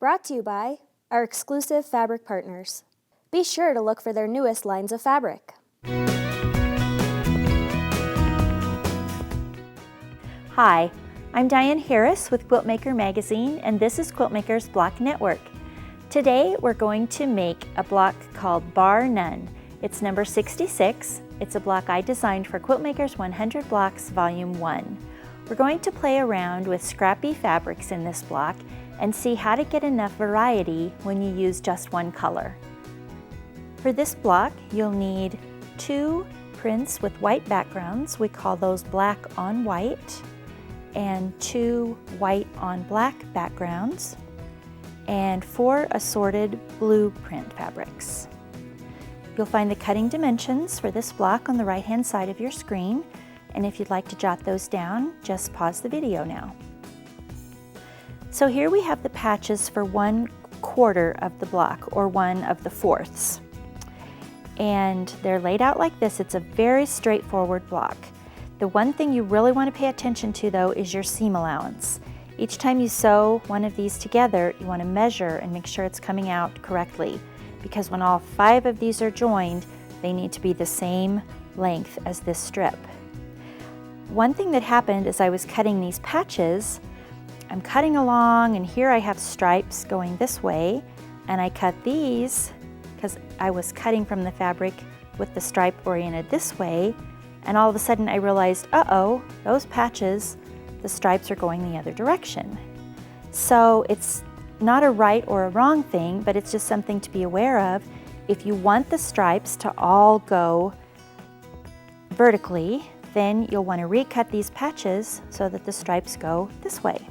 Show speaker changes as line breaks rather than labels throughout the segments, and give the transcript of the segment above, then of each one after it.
Brought to you by our exclusive fabric partners. Be sure to look for their newest lines of fabric.
Hi, I'm Diane Harris with Quiltmaker Magazine, and this is Quiltmaker's Block Network. Today we're going to make a block called Bar None. It's number 66. It's a block I designed for Quiltmaker's 100 Blocks Volume 1. We're going to play around with scrappy fabrics in this block and see how to get enough variety when you use just one color. For this block, you'll need 2 prints with white backgrounds. We call those black on white, and 2 white on black backgrounds, and 4 assorted blue print fabrics. You'll find the cutting dimensions for this block on the right-hand side of your screen, and if you'd like to jot those down, just pause the video now. So here we have the patches for 1/4 of the block, or 1 of the 4ths. And they're laid out like this. It's a very straightforward block. The one thing you really want to pay attention to, though, is your seam allowance. Each time you sew one of these together, you want to measure and make sure it's coming out correctly, because when all 5 of these are joined, they need to be the same length as this strip. One thing that happened as I was cutting these patches, I'm cutting along, and here I have stripes going this way, and I cut these because I was cutting from the fabric with the stripe oriented this way, and all of a sudden I realized, uh-oh, those patches, the stripes are going the other direction. So it's not a right or a wrong thing, but it's just something to be aware of. If you want the stripes to all go vertically, then you'll want to recut these patches so that the stripes go this way.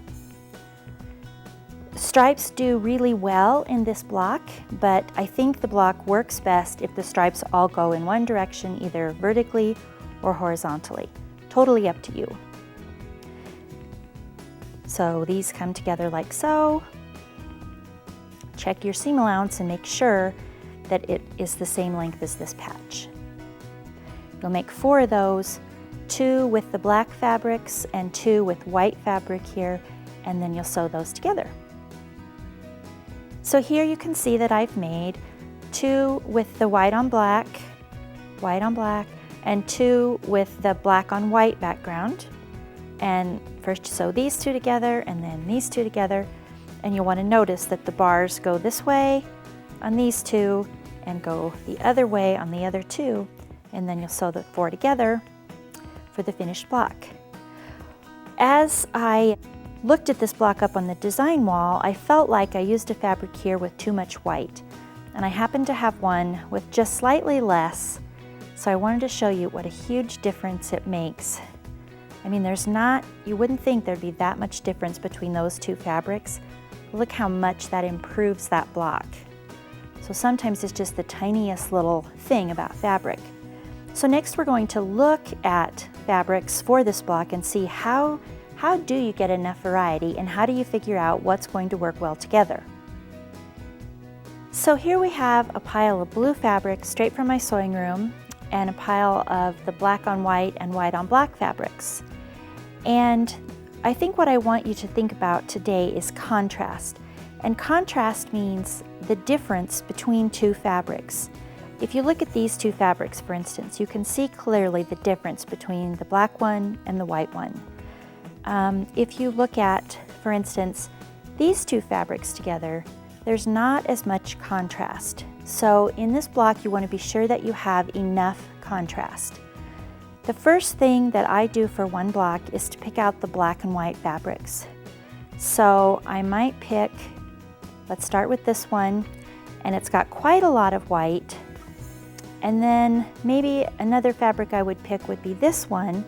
Stripes do really well in this block, but I think the block works best if the stripes all go in one direction, either vertically or horizontally. Totally up to you. So these come together like so. Check your seam allowance and make sure that it is the same length as this patch. You'll make 4 of those, 2 with the black fabrics and 2 with white fabric here, and then you'll sew those together. So here you can see that I've made 2 with the white on black, and 2 with the black on white background. And first you sew these 2 together and then these 2 together, and you'll want to notice that the bars go this way on these 2 and go the other way on the other 2, and then you'll sew the 4 together for the finished block. As I looked at this block up on the design wall, I felt like I used a fabric here with too much white, and I happened to have one with just slightly less, so I wanted to show you what a huge difference it makes. I mean, you wouldn't think there'd be that much difference between those 2 fabrics. Look how much that improves that block. So sometimes it's just the tiniest little thing about fabric. So next we're going to look at fabrics for this block and see how do you get enough variety, and how do you figure out what's going to work well together. So here we have a pile of blue fabric straight from my sewing room, and a pile of the black on white and white on black fabrics. And I think what I want you to think about today is contrast. And contrast means the difference between 2 fabrics. If you look at these 2 fabrics, for instance, you can see clearly the difference between the black one and the white one. If you look at, for instance, these 2 fabrics together, there's not as much contrast. So in this block, you want to be sure that you have enough contrast. The first thing that I do for one block is to pick out the black and white fabrics. So I might pick, let's start with this one, and it's got quite a lot of white. And then maybe another fabric I would pick would be this one,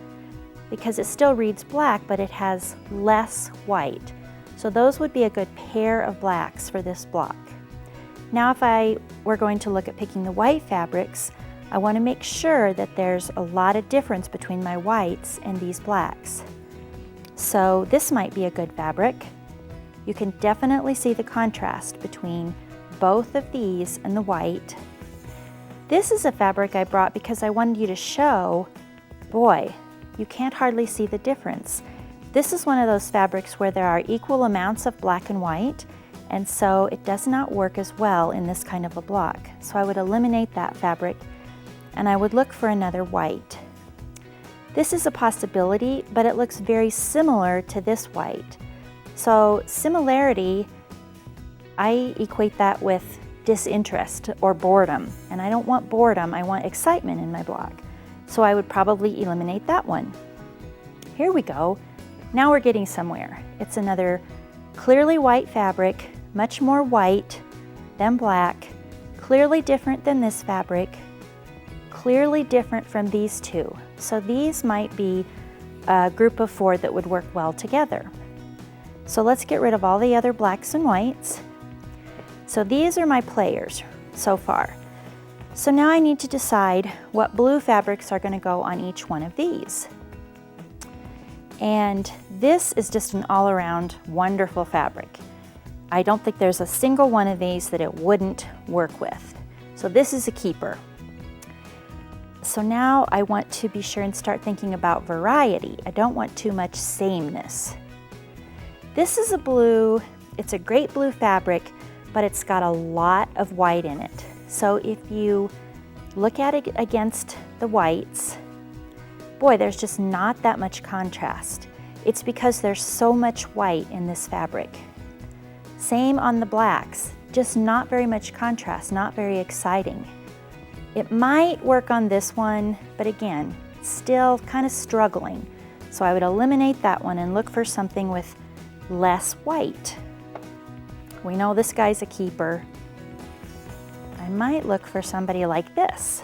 because it still reads black, but it has less white. So those would be a good pair of blacks for this block. Now if I were going to look at picking the white fabrics, I want to make sure that there's a lot of difference between my whites and these blacks. So this might be a good fabric. You can definitely see the contrast between both of these and the white. This is a fabric I brought because I wanted you to show, boy, you can't hardly see the difference. This is one of those fabrics where there are equal amounts of black and white, and so it does not work as well in this kind of a block. So I would eliminate that fabric and I would look for another white. This is a possibility, but it looks very similar to this white. So similarity, I equate that with disinterest or boredom, and I don't want boredom, I want excitement in my block. So I would probably eliminate that one. Here we go. Now we're getting somewhere. It's another clearly white fabric, much more white than black, clearly different than this fabric, clearly different from these two. So these might be a group of 4 that would work well together. So let's get rid of all the other blacks and whites. So these are my players so far. So now I need to decide what blue fabrics are going to go on each one of these. And this is just an all-around wonderful fabric. I don't think there's a single one of these that it wouldn't work with. So this is a keeper. So now I want to be sure and start thinking about variety. I don't want too much sameness. This is a blue, it's a great blue fabric, but it's got a lot of white in it. So if you look at it against the whites, boy, there's just not that much contrast. It's because there's so much white in this fabric. Same on the blacks, just not very much contrast, not very exciting. It might work on this one, but again, still kind of struggling. So I would eliminate that one and look for something with less white. We know this guy's a keeper. I might look for somebody like this.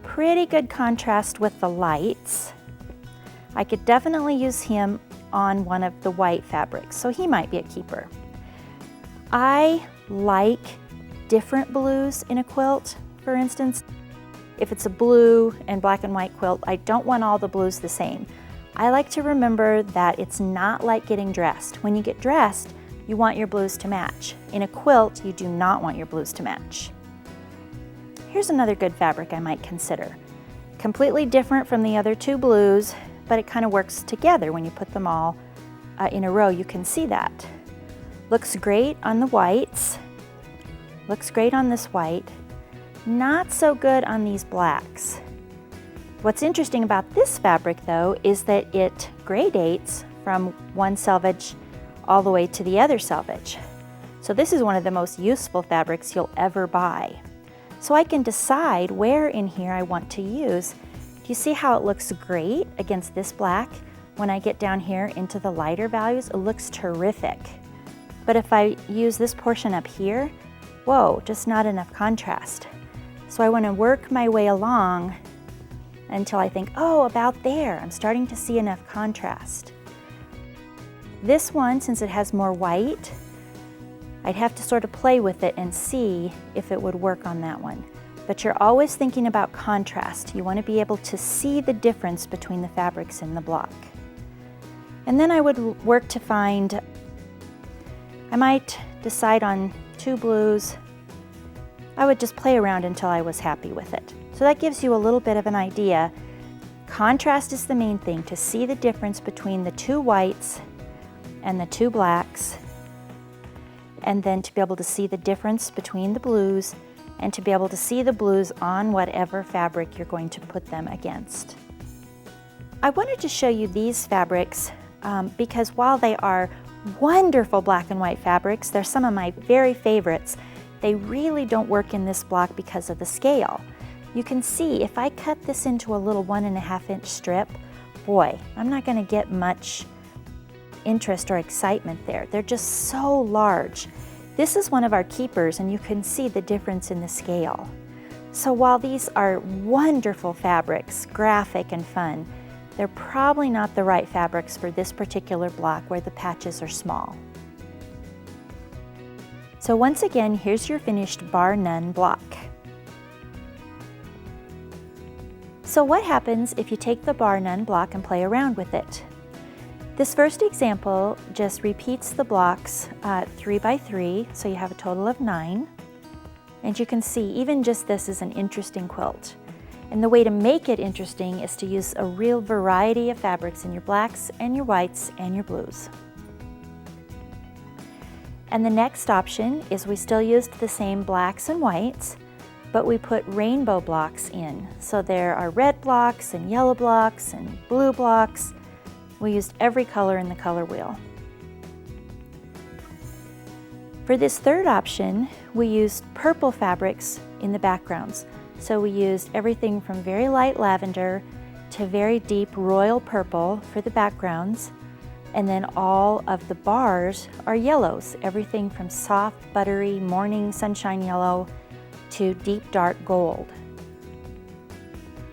Pretty good contrast with the lights. I could definitely use him on one of the white fabrics, so he might be a keeper. I like different blues in a quilt. For instance, if it's a blue and black and white quilt, I don't want all the blues the same. I like to remember that it's not like getting dressed. When you get dressed, you want your blues to match. In a quilt, you do not want your blues to match. Here's another good fabric I might consider. Completely different from the other 2 blues, but it kind of works together when you put them all in a row. You can see that. Looks great on the whites. Looks great on this white. Not so good on these blacks. What's interesting about this fabric though is that it gradates from one selvage all the way to the other selvage. So this is one of the most useful fabrics you'll ever buy. So I can decide where in here I want to use. Do you see how it looks great against this black? When I get down here into the lighter values, it looks terrific. But if I use this portion up here, whoa, just not enough contrast. So I want to work my way along until I think, oh, about there, I'm starting to see enough contrast. This one, since it has more white, I'd have to sort of play with it and see if it would work on that one. But you're always thinking about contrast. You want to be able to see the difference between the fabrics in the block. And then I would work to find, I might decide on 2 blues. I would just play around until I was happy with it. So that gives you a little bit of an idea. Contrast is the main thing, to see the difference between the 2 whites and the 2 blacks, and then to be able to see the difference between the blues and to be able to see the blues on whatever fabric you're going to put them against. I wanted to show you these fabrics because while they are wonderful black and white fabrics, they're some of my very favorites. They really don't work in this block because of the scale. You can see if I cut this into a little 1.5 inch strip, boy, I'm not going to get much interest or excitement there. They're just so large. This is one of our keepers and you can see the difference in the scale. So while these are wonderful fabrics, graphic and fun, they're probably not the right fabrics for this particular block where the patches are small. So once again, here's your finished bar none block. So what happens if you take the bar none block and play around with it? This first example just repeats the blocks 3 by 3, so you have a total of 9. And you can see even just this is an interesting quilt. And the way to make it interesting is to use a real variety of fabrics in your blacks and your whites and your blues. And the next option is we still used the same blacks and whites, but we put rainbow blocks in. So there are red blocks and yellow blocks and blue blocks. We used every color in the color wheel. For this third option, we used purple fabrics in the backgrounds. So we used everything from very light lavender to very deep royal purple for the backgrounds. And then all of the bars are yellows, everything from soft, buttery, morning sunshine yellow to deep dark gold.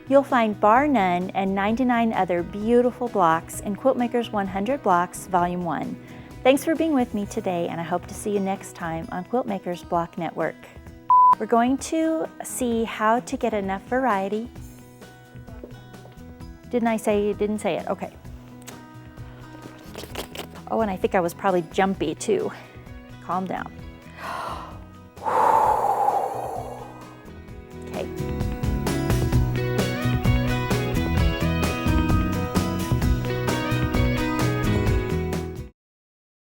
You'll find bar none and 99 other beautiful blocks in Quiltmakers 100 Blocks, Volume 1. Thanks for being with me today, and I hope to see you next time on Quiltmakers Block Network. We're going to see how to get enough variety. Didn't I say you didn't say it? Okay. Oh, and I think I was probably jumpy too. Calm down.